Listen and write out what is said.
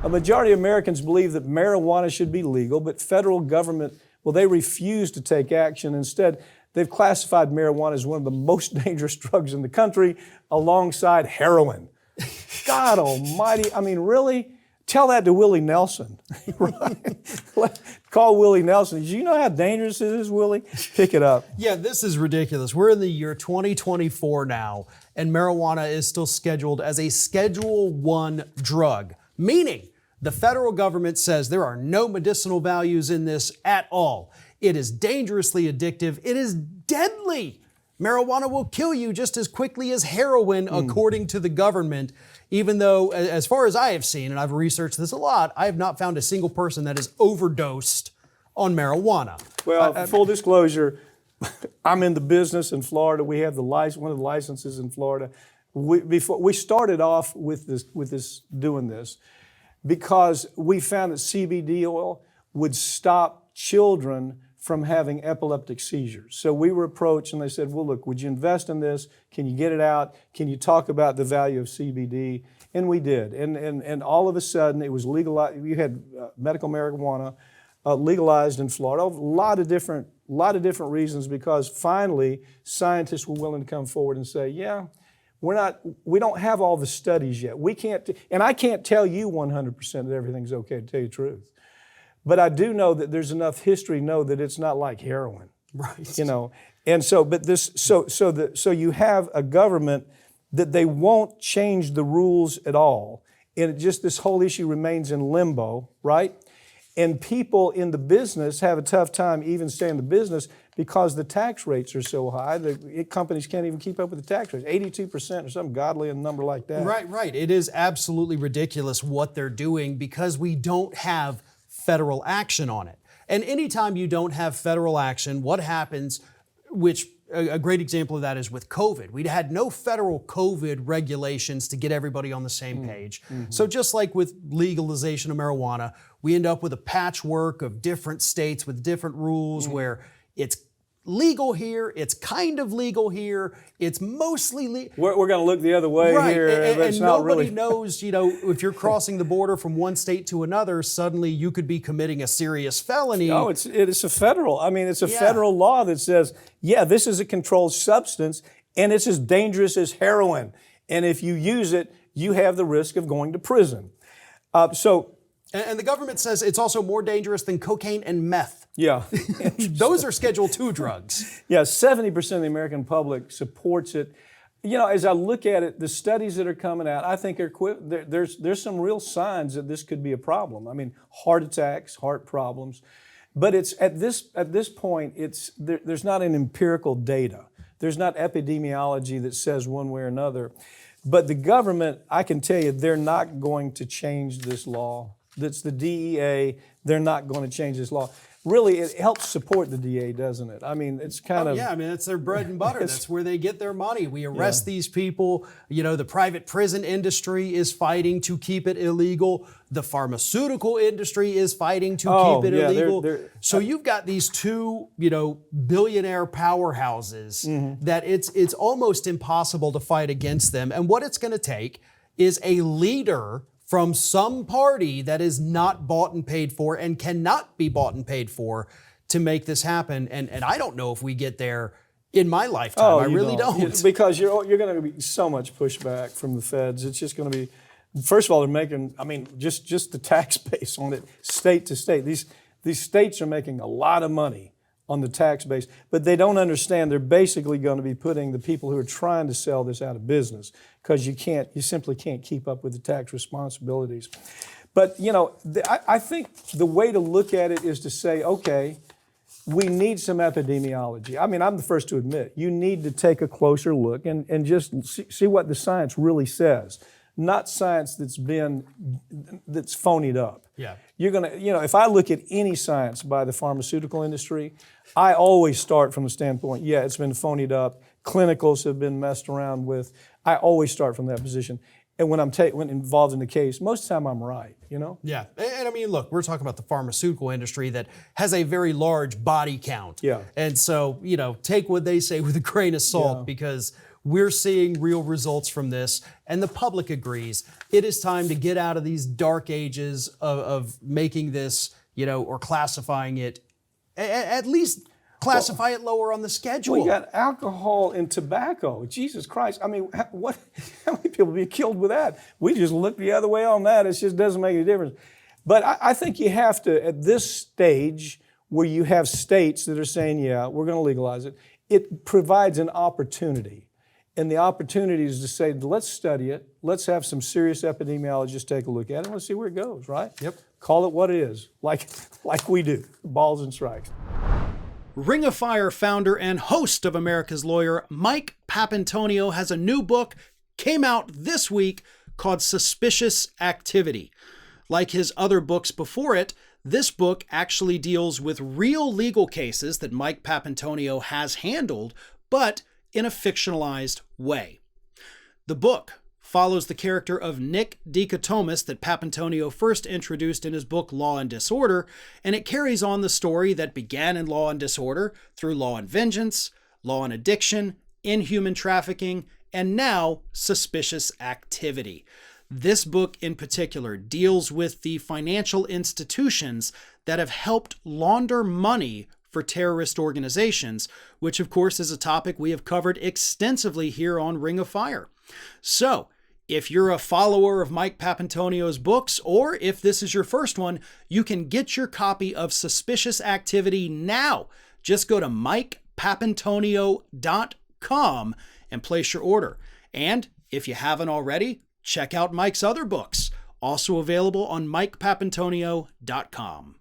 A majority of Americans believe that marijuana should be legal, but federal government, well, they refuse to take action. Instead, they've classified marijuana as one of the most dangerous drugs in the country alongside heroin. God almighty, I mean, really? Tell that to Willie Nelson. Right? Call Willie Nelson. Do you know how dangerous it is, Willie? Pick it up. Yeah, this is ridiculous. We're in the year 2024 now, and marijuana is still scheduled as a Schedule I drug, meaning the federal government says there are no medicinal values in this at all. It is dangerously addictive. It is deadly. Marijuana will kill you just as quickly as heroin, according to the government, even though, as far as I have seen, and I've researched this a lot, I have not found a single person that has overdosed on marijuana. Well, full disclosure, I'm in the business in Florida. We have one of the licenses in Florida. We started off with doing this because we found that CBD oil would stop children from having epileptic seizures. So we were approached and they said, well, look, would you invest in this? Can you get it out? Can you talk about the value of CBD? And we did. And all of a sudden it was legalized. You had medical marijuana legalized in Florida. A lot of different reasons, because finally scientists were willing to come forward and say, yeah, we don't have all the studies yet. We can't, and I can't tell you 100% that everything's okay, to tell you the truth. But I do know that there's enough history to know that it's not like heroin, Right. you know. And so, but this, so you have a government that they won't change the rules at all, and this whole issue remains in limbo, right? And people in the business have a tough time even staying in the business because the tax rates are so high that companies can't even keep up with the tax rates, 82% or some godly number like that. Right. It is absolutely ridiculous what they're doing because we don't have federal action on it. And anytime you don't have federal action, what happens, which a great example of that is with COVID. We had no federal COVID regulations to get everybody on the same page. Mm-hmm. So just like with legalization of marijuana, we end up with a patchwork of different states with different rules where it's legal here, it's kind of legal here, it's mostly legal. We're going to look the other way here, but it's not really. And nobody knows, if you're crossing the border from one state to another, suddenly you could be committing a serious felony. Oh, it's a federal. It's a federal law that says, yeah, this is a controlled substance, and it's as dangerous as heroin. And if you use it, you have the risk of going to prison. And the government says it's also more dangerous than cocaine and meth. Yeah. Those are Schedule II drugs. Yeah, 70% of the American public supports it. As I look at it, the studies that are coming out, I think there's some real signs that this could be a problem. Heart attacks, heart problems. But it's at this point, there's not an empirical data. There's not epidemiology that says one way or another. But the government, I can tell you, they're not going to change this law. That's the DEA. They're not going to change this law. Really, it helps support the DA, doesn't it? It's kind of... Yeah, it's their bread and butter. That's where they get their money. We arrest these people. The private prison industry is fighting to keep it illegal. The pharmaceutical industry is fighting to keep it illegal. So you've got these two, billionaire powerhouses that it's almost impossible to fight against them. And what it's going to take is a leader from some party that is not bought and paid for and cannot be bought and paid for to make this happen. And I don't know if we get there in my lifetime. I really don't. Because you're going to be so much pushback from the feds. It's just going to be, first of all, they're making, just the tax base on it, state to state. These states are making a lot of money on the tax base, but they don't understand they're basically going to be putting the people who are trying to sell this out of business because you simply can't keep up with the tax responsibilities. But, I think the way to look at it is to say, okay, we need some epidemiology. I'm the first to admit, you need to take a closer look and just see what the science really says, not science that's phonied up. Yeah. You're going to, if I look at any science by the pharmaceutical industry, I always start from the standpoint, it's been phonied up. Clinicals have been messed around with. I always start from that position. And when when involved in the case, most of the time I'm right, Yeah. And look, we're talking about the pharmaceutical industry that has a very large body count. Yeah. And so, take what they say with a grain of salt because We're seeing real results from this, and the public agrees. It is time to get out of these dark ages of making this, or classifying it, at least classify it lower on the schedule. We got alcohol and tobacco. Jesus Christ. I mean, how many people be killed with that? We just look the other way on that. It just doesn't make any difference. But I think you have to, at this stage where you have states that are saying, yeah, we're going to legalize it, it provides an opportunity. And the opportunity is to say, let's study it. Let's have some serious epidemiologists take a look at it. And let's see where it goes, right? Yep. Call it what it is, like we do, balls and strikes. Ring of Fire founder and host of America's Lawyer, Mike Papantonio, has a new book, came out this week, called Suspicious Activity. Like his other books before it, this book actually deals with real legal cases that Mike Papantonio has handled, but in a fictionalized way. The book follows the character of Nick Dichotomous that Papantonio first introduced in his book Law and Disorder, and it carries on the story that began in Law and Disorder through Law and Vengeance, Law and Addiction, Inhuman Trafficking, and now Suspicious Activity. This book in particular deals with the financial institutions that have helped launder money for terrorist organizations, which of course is a topic we have covered extensively here on Ring of Fire. So, if you're a follower of Mike Papantonio's books, or if this is your first one, you can get your copy of Suspicious Activity now. Just go to MikePapantonio.com and place your order. And if you haven't already, check out Mike's other books, also available on MikePapantonio.com.